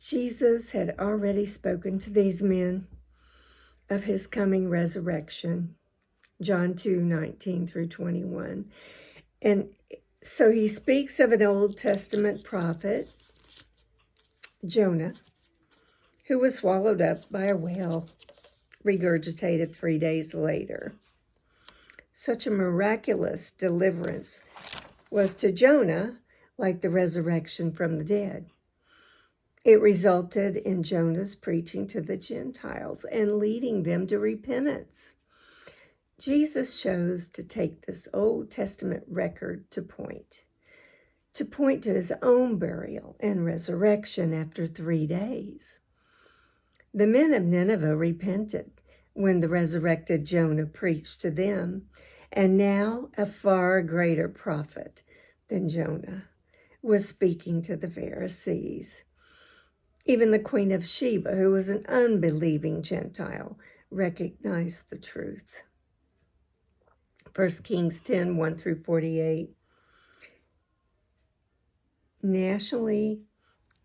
Jesus had already spoken to these men of his coming resurrection, John 2:19 through 21. And so he speaks of an Old Testament prophet, Jonah, who was swallowed up by a whale, regurgitated 3 days later. Such a miraculous deliverance was to Jonah like the resurrection from the dead. It resulted in Jonah's preaching to the Gentiles and leading them to repentance. Jesus chose to take this Old Testament record to point to his own burial and resurrection after 3 days. The men of Nineveh repented when the resurrected Jonah preached to them, and now a far greater prophet than Jonah was speaking to the Pharisees. Even the Queen of Sheba, who was an unbelieving Gentile, recognized the truth. 1 Kings 10:1 through 48. Nationally,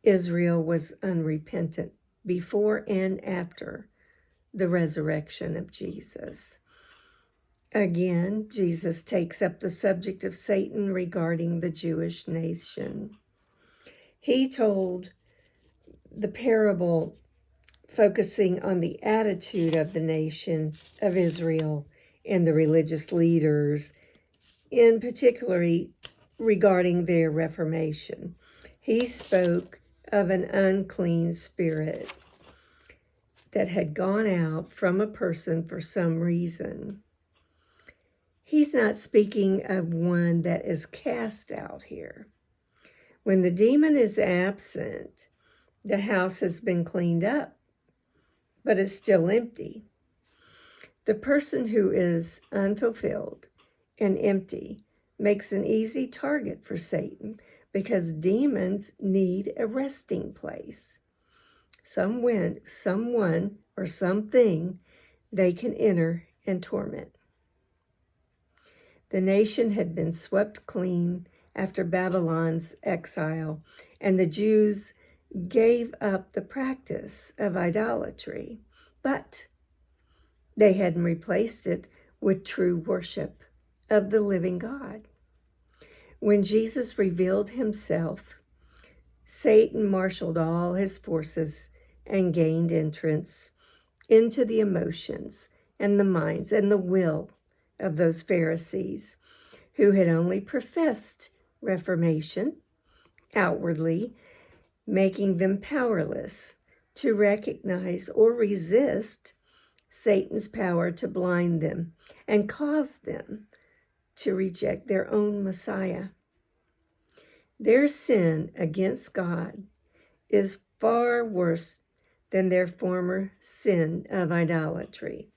Israel was unrepentant before and after the resurrection of Jesus. Again, Jesus takes up the subject of Satan regarding the Jewish nation. He told the parable focusing on the attitude of the nation of Israel and the religious leaders, in particularly regarding their reformation. He spoke of an unclean spirit that had gone out from a person for some reason. He's not speaking of one that is cast out here. When the demon is absent, the house has been cleaned up, but is still empty. The person who is unfulfilled and empty makes an easy target for Satan because demons need a resting place. Someone or something they can enter and torment. The nation had been swept clean after Babylon's exile, and the Jews gave up the practice of idolatry, but they hadn't replaced it with true worship of the living God. When Jesus revealed himself, Satan marshaled all his forces and gained entrance into the emotions and the minds and the will of those Pharisees who had only professed reformation outwardly, making them powerless to recognize or resist Satan's power to blind them and cause them to reject their own Messiah. Their sin against God is far worse than their former sin of idolatry.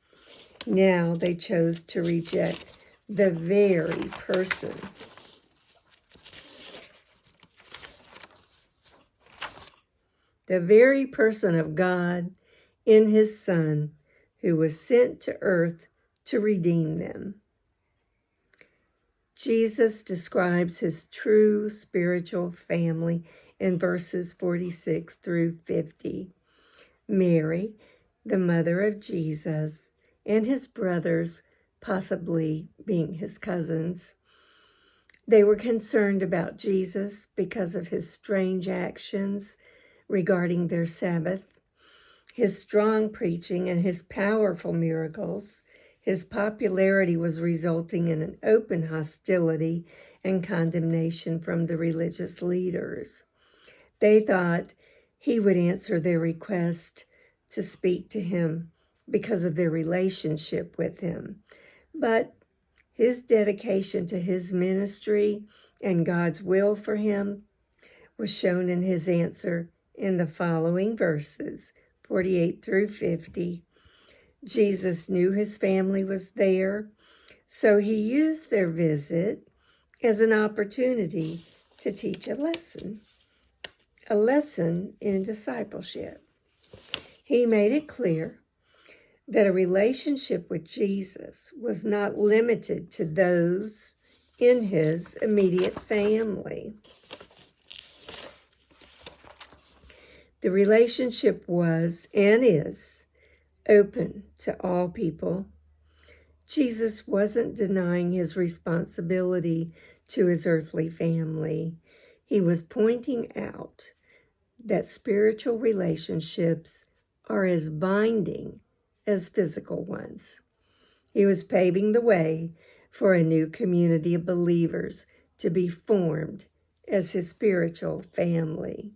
Now they chose to reject the very person of God in his Son, who was sent to earth to redeem them. Jesus describes his true spiritual family in verses 46 through 50. Mary, the mother of Jesus, and his brothers, possibly being his cousins. They were concerned about Jesus because of his strange actions regarding their Sabbath, his strong preaching, and his powerful miracles. His popularity was resulting in an open hostility and condemnation from the religious leaders. They thought he would answer their request to speak to him because of their relationship with him. But his dedication to his ministry and God's will for him was shown in his answer in the following verses, 48 through 50. Jesus knew his family was there, so he used their visit as an opportunity to teach a lesson in discipleship. He made it clear that a relationship with Jesus was not limited to those in his immediate family. The relationship was and is open to all people. Jesus wasn't denying his responsibility to his earthly family. He was pointing out that spiritual relationships are as binding as physical ones. He was paving the way for a new community of believers to be formed as his spiritual family.